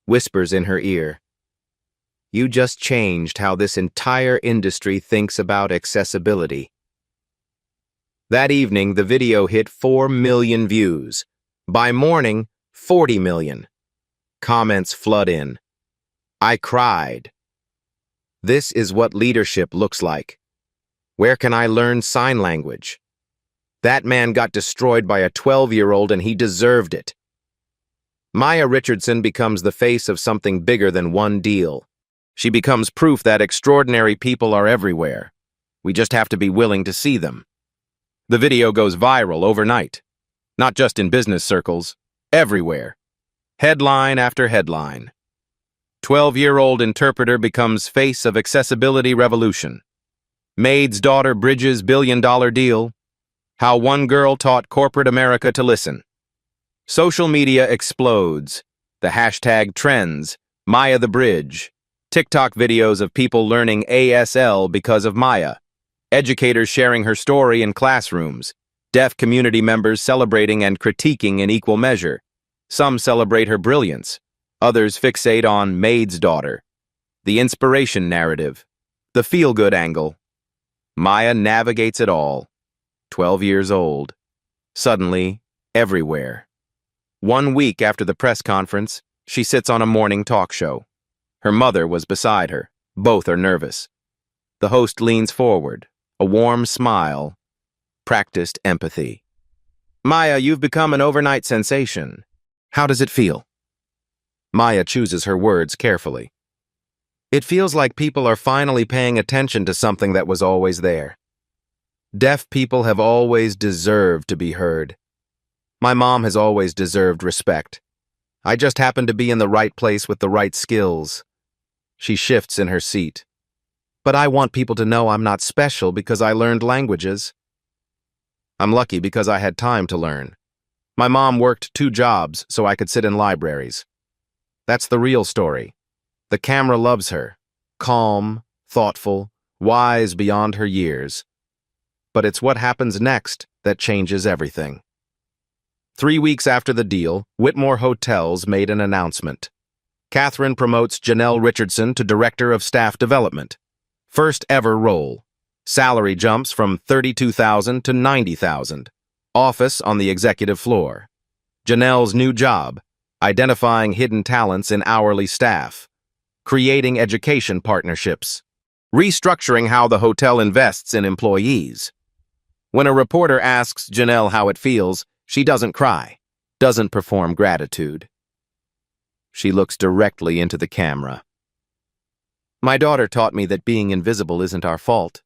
Speaker 1: Whispers in her ear. You just changed how this entire industry thinks about accessibility. That evening, the video hit 4 million views. By morning, 40 million. Comments flood in. I cried. This is what leadership looks like. Where can I learn sign language? That man got destroyed by a 12-year-old and he deserved it. Maya Richardson becomes the face of something bigger than one deal. She becomes proof that extraordinary people are everywhere. We just have to be willing to see them. The video goes viral overnight. Not just in business circles, everywhere. Headline after headline. 12-year-old interpreter becomes face of accessibility revolution. Maid's daughter bridges billion-dollar deal. How one girl taught corporate America to listen. Social media explodes. The hashtag trends, Maya the Bridge. TikTok videos of people learning ASL because of Maya. Educators sharing her story in classrooms. Deaf community members celebrating and critiquing in equal measure. Some celebrate her brilliance. Others fixate on Maid's daughter. The inspiration narrative. The feel-good angle. Maya navigates it all. 12 years old. Suddenly, everywhere. 1 week after the press conference, she sits on a morning talk show. Her mother was beside her. Both are nervous. The host leans forward, a warm smile, practiced empathy. Maya, you've become an overnight sensation. How does it feel? Maya chooses her words carefully. It feels like people are finally paying attention to something that was always there. Deaf people have always deserved to be heard. My mom has always deserved respect. I just happen to be in the right place with the right skills. She shifts in her seat. But I want people to know I'm not special because I learned languages. I'm lucky because I had time to learn. My mom worked 2 jobs so I could sit in libraries. That's the real story. The camera loves her. Calm, thoughtful, wise beyond her years. But it's what happens next that changes everything. 3 weeks after the deal, Whitmore Hotels made an announcement. Catherine promotes Janelle Richardson to Director of Staff Development. First ever role. Salary jumps from $32,000 to $90,000. Office on the executive floor. Janelle's new job, identifying hidden talents in hourly staff. Creating education partnerships. Restructuring how the hotel invests in employees. When a reporter asks Janelle how it feels, she doesn't cry, doesn't perform gratitude. She looks directly into the camera. My daughter taught me that being invisible isn't our fault.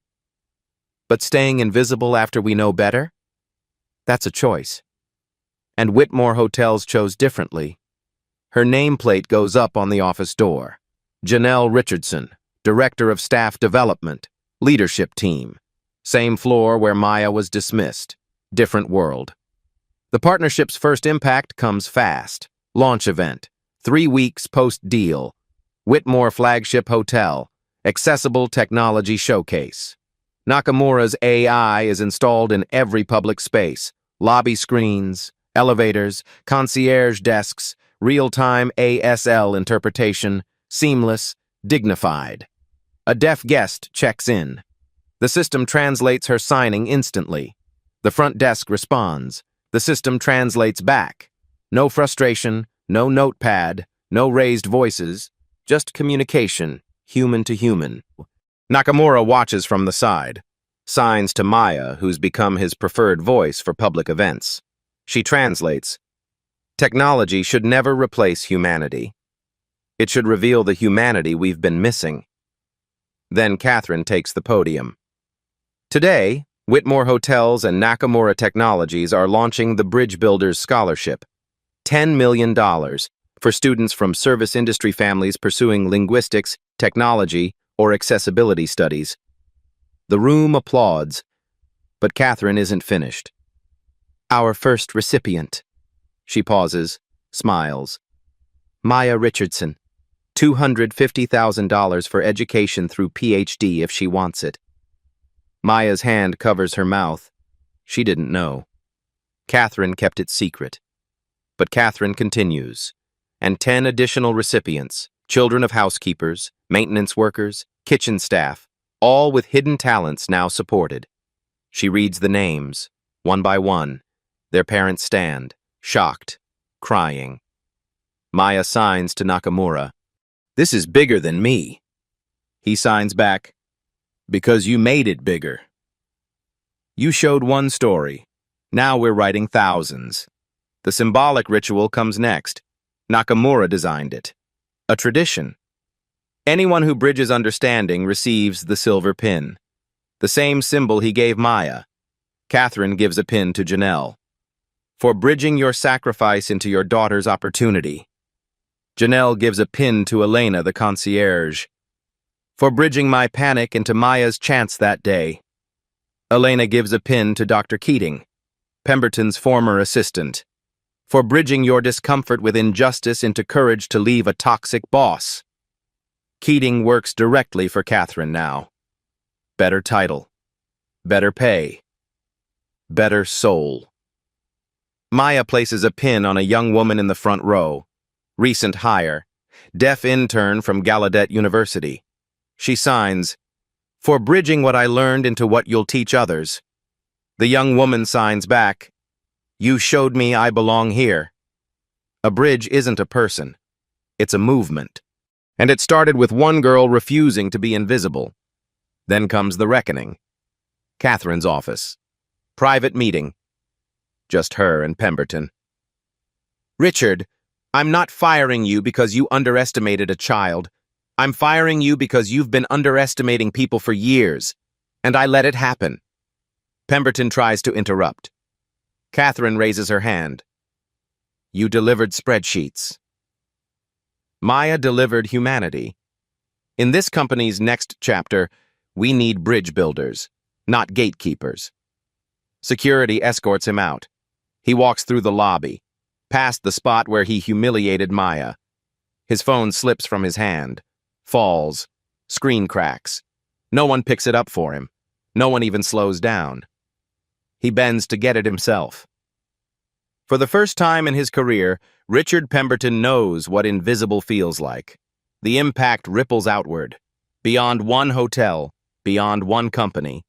Speaker 1: But staying invisible after we know better? That's a choice. And Whitmore Hotels chose differently. Her nameplate goes up on the office door. Janelle Richardson, Director of Staff Development, Leadership Team. Same floor where Maya was dismissed. Different world. The partnership's first impact comes fast. Launch event. 3 weeks post-deal. Whitmore Flagship Hotel. Accessible Technology Showcase. Nakamura's AI is installed in every public space. Lobby screens, elevators, concierge desks, real-time ASL interpretation, seamless, dignified. A deaf guest checks in. The system translates her signing instantly. The front desk responds. The system translates back. No frustration, no notepad, no raised voices, just communication, human to human. Nakamura watches from the side, signs to Maya, who's become his preferred voice for public events. She translates. Technology should never replace humanity. It should reveal the humanity we've been missing. Then Catherine takes the podium. Today, Whitmore Hotels and Nakamura Technologies are launching the Bridge Builders Scholarship, $10 million for students from service industry families pursuing linguistics, technology, or accessibility studies. The room applauds, but Catherine isn't finished. Our first recipient. She pauses, smiles. Maya Richardson, $250,000 for education through PhD if she wants it. Maya's hand covers her mouth. She didn't know. Catherine kept it secret. But Catherine continues. And 10 additional recipients, children of housekeepers, maintenance workers, kitchen staff, all with hidden talents now supported. She reads the names, one by one. Their parents stand, shocked, crying. Maya signs to Nakamura. This is bigger than me. He signs back. Because you made it bigger. You showed one story. Now we're writing thousands. The symbolic ritual comes next. Nakamura designed it. A tradition. Anyone who bridges understanding receives the silver pin. The same symbol he gave Maya. Catherine gives a pin to Janelle. For bridging your sacrifice into your daughter's opportunity. Janelle gives a pin to Elena, the concierge. For bridging my panic into Maya's chance that day. Elena gives a pin to Dr. Keating, Pemberton's former assistant. For bridging your discomfort with injustice into courage to leave a toxic boss. Keating works directly for Catherine now. Better title. Better pay. better soul. Maya places a pin on a young woman in the front row. Recent hire, deaf intern from Gallaudet University. She signs, "For bridging what I learned into what you'll teach others." The young woman signs back, "You showed me I belong here." A bridge isn't a person. It's a movement. And it started with one girl refusing to be invisible. Then comes the reckoning. Catherine's office. Private meeting. Just her and Pemberton. "Richard, I'm not firing you because you underestimated a child. I'm firing you because you've been underestimating people for years, and I let it happen." Pemberton tries to interrupt. Catherine raises her hand. "You delivered spreadsheets." Maya delivered humanity. In this company's next chapter, we need bridge builders, not gatekeepers. Security escorts him out. He walks through the lobby, past the spot where he humiliated Maya. His phone slips from his hand, falls, screen cracks. No one picks it up for him. No one even slows down. He bends to get it himself. For the first time in his career, Richard Pemberton knows what invisible feels like. The impact ripples outward, beyond one hotel, beyond one company.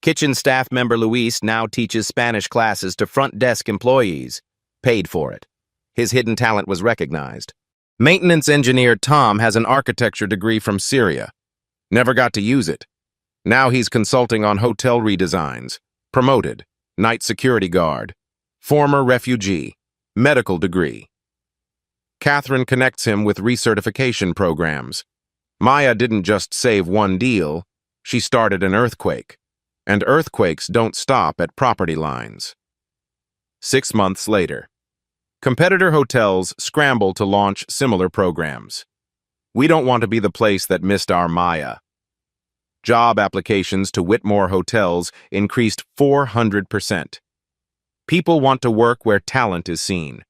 Speaker 1: Kitchen staff member Luis now teaches Spanish classes to front desk employees, paid for it. His hidden talent was recognized. Maintenance engineer Tom has an architecture degree from Syria. Never got to use it. Now he's consulting on hotel redesigns. Promoted, night security guard. Former refugee, medical degree. Catherine connects him with recertification programs. Maya didn't just save one deal, she started an earthquake. And earthquakes don't stop at property lines. 6 months later, competitor hotels scramble to launch similar programs. We don't want to be the place that missed our Maya. Job applications to Whitmore hotels increased 400%. People want to work where talent is seen.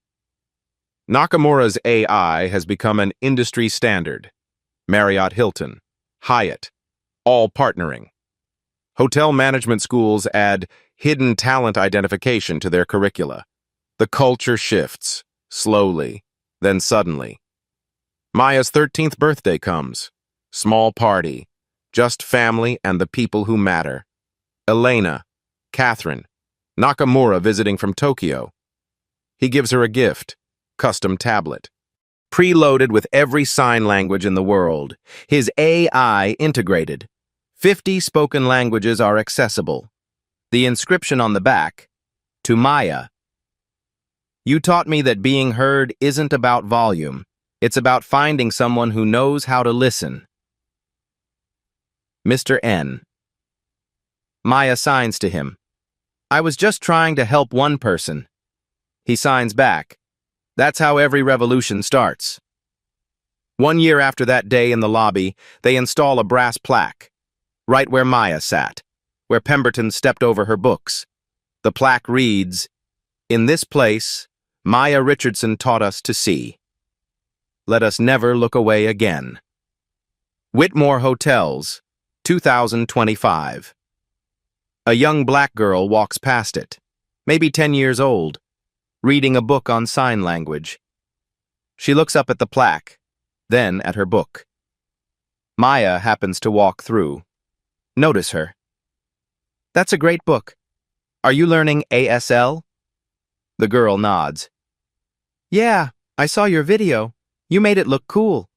Speaker 1: Nakamura's AI has become an industry standard. Marriott, Hilton, Hyatt, all partnering. Hotel management schools add hidden talent identification to their curricula. The culture shifts, slowly, then suddenly. Maya's 13th birthday comes. Small party, just family and the people who matter. Elena, Catherine, Nakamura visiting from Tokyo. He gives her a gift, custom tablet. Preloaded with every sign language in the world. His AI integrated. 50 spoken languages are accessible. The inscription on the back, to Maya. You taught me that being heard isn't about volume. It's about finding someone who knows how to listen. Mr. N. Maya signs to him. I was just trying to help one person. He signs back. That's how every revolution starts. 1 year after that day in the lobby, they install a brass plaque. Right where Maya sat, where Pemberton stepped over her books. The plaque reads, "In this place, Maya Richardson taught us to see. Let us never look away again." Whitmore Hotels, 2025. A young black girl walks past it, maybe 10 years old, reading a book on sign language. She looks up at the plaque, then at her book. Maya happens to walk through. Notice her. That's a great book. Are you learning ASL? The girl nods. Yeah, I saw your video. You made it look cool.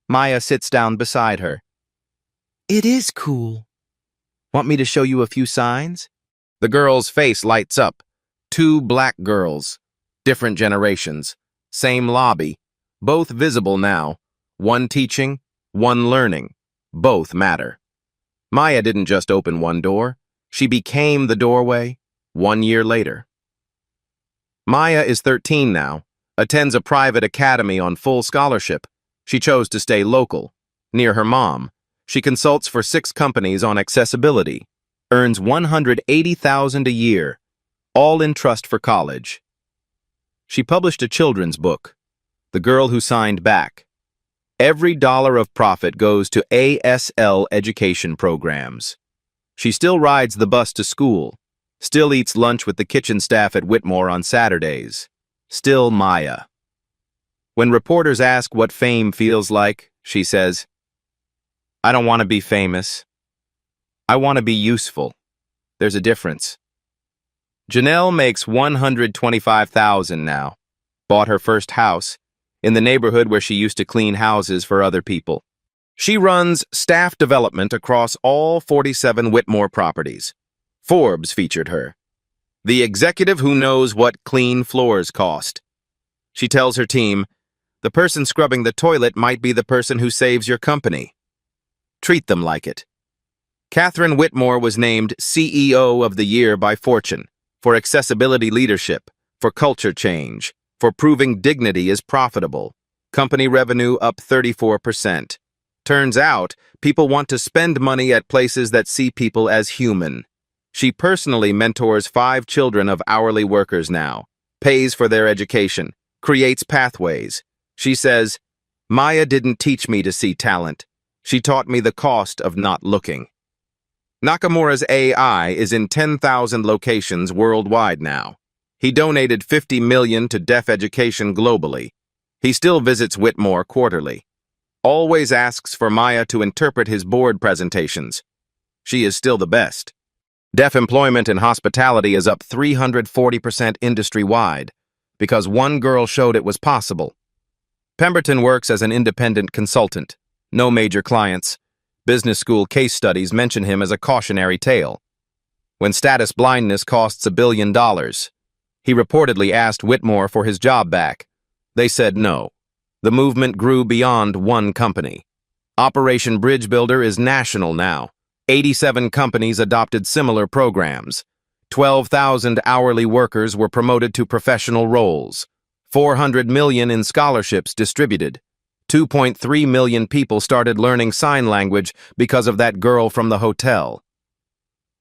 Speaker 1: Maya sits down beside her. It is cool. Want me to show you a few signs? The girl's face lights up. 2 black girls. Different generations. Same lobby. Both visible now. One teaching, one learning. Both matter. Maya didn't just open one door. She became the doorway 1 year later. Maya is 13 now, attends a private academy on full scholarship. She chose to stay local, near her mom. She consults for 6 companies on accessibility, earns $180,000 a year, all in trust for college. She published a children's book, The Girl Who Signed Back. Every dollar of profit goes to ASL education programs. She still rides the bus to school, Still eats lunch with the kitchen staff at Whitmore on Saturdays. Still Maya. When reporters ask what fame feels like, she says, "I don't want to be famous. I want to be useful. There's a difference." Janelle makes $125,000 now. Bought her first house in the neighborhood where she used to clean houses for other people. She runs staff development across all 47 Whitmore properties. Forbes featured her. The executive who knows what clean floors cost. She tells her team, "The person scrubbing the toilet might be the person who saves your company. Treat them like it." Catherine Whitmore was named CEO of the Year by Fortune for accessibility leadership, for culture change, for proving dignity is profitable. Company revenue up 34%. Turns out, people want to spend money at places that see people as human. She personally mentors 5 children of hourly workers now, pays for their education, creates pathways. She says, "Maya didn't teach me to see talent. She taught me the cost of not looking." Nakamura's AI is in 10,000 locations worldwide now. He donated $50 million to deaf education globally. He still visits Whitmore quarterly. Always asks for Maya to interpret his board presentations. She is still the best. Deaf employment in hospitality is up 340% industry-wide because one girl showed it was possible. Pemberton works as an independent consultant. No major clients. Business school case studies mention him as a cautionary tale. When status blindness costs $1 billion, he reportedly asked Whitmore for his job back. They said no. The movement grew beyond one company. Operation Bridge Builder is national now. 87 companies adopted similar programs. 12,000 hourly workers were promoted to professional roles. 400 million in scholarships distributed. 2.3 million people started learning sign language because of that girl from the hotel.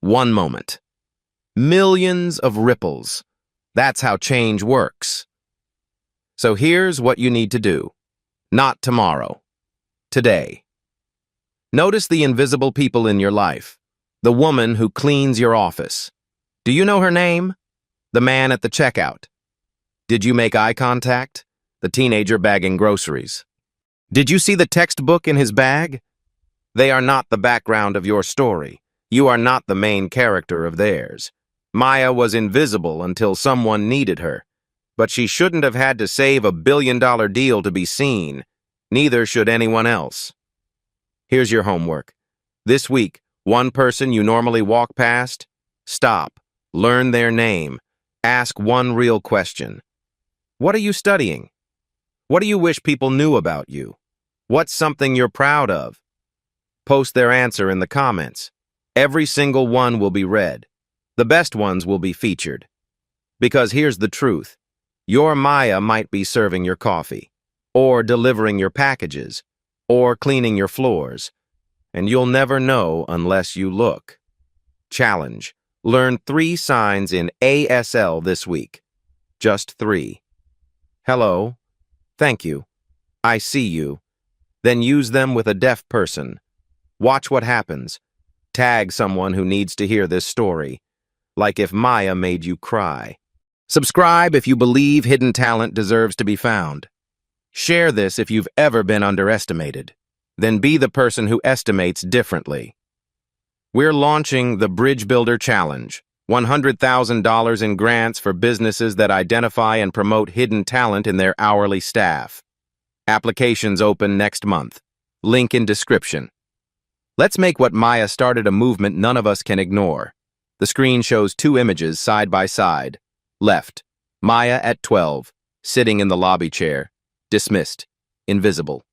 Speaker 1: One moment. Millions of ripples. That's how change works. So here's what you need to do. Not tomorrow. Today. Notice the invisible people in your life. The woman who cleans your office. Do you know her name? The man at the checkout. Did you make eye contact? The teenager bagging groceries. Did you see the textbook in his bag? They are not the background of your story. You are not the main character of theirs. Maya was invisible until someone needed her. But she shouldn't have had to save $1 billion deal to be seen. Neither should anyone else. Here's your homework. This week, one person you normally walk past, stop, learn their name, ask one real question. What are you studying? What do you wish people knew about you? What's something you're proud of? Post their answer in the comments. Every single one will be read. The best ones will be featured. Because here's the truth. Your Maya might be serving your coffee, or delivering your packages, or cleaning your floors, and you'll never know unless you look. Challenge. Learn 3 signs in ASL this week. Just 3. Hello. Thank you. I see you. Then use them with a deaf person. Watch what happens. Tag someone who needs to hear this story. Like if Maya made you cry. Subscribe if you believe hidden talent deserves to be found. Share this if you've ever been underestimated. Then be the person who estimates differently. We're launching the Bridge Builder Challenge, $100,000 in grants for businesses that identify and promote hidden talent in their hourly staff. Applications open next month. Link in description. Let's make what Maya started a movement none of us can ignore. The screen shows 2 images side by side. Left, Maya at 12, sitting in the lobby chair, dismissed, invisible.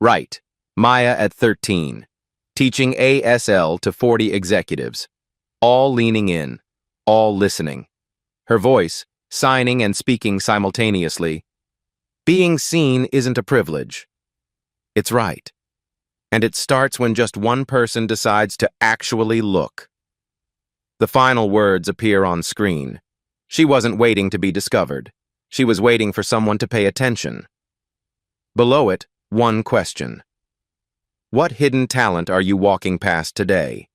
Speaker 1: Right, Maya at 13, teaching ASL to 40 executives, all leaning in, all listening. Her voice, signing and speaking simultaneously. Being seen isn't a privilege. It's right. And it starts when just one person decides to actually look. The final words appear on screen. She wasn't waiting to be discovered. She was waiting for someone to pay attention. Below it, one question. What hidden talent are you walking past today?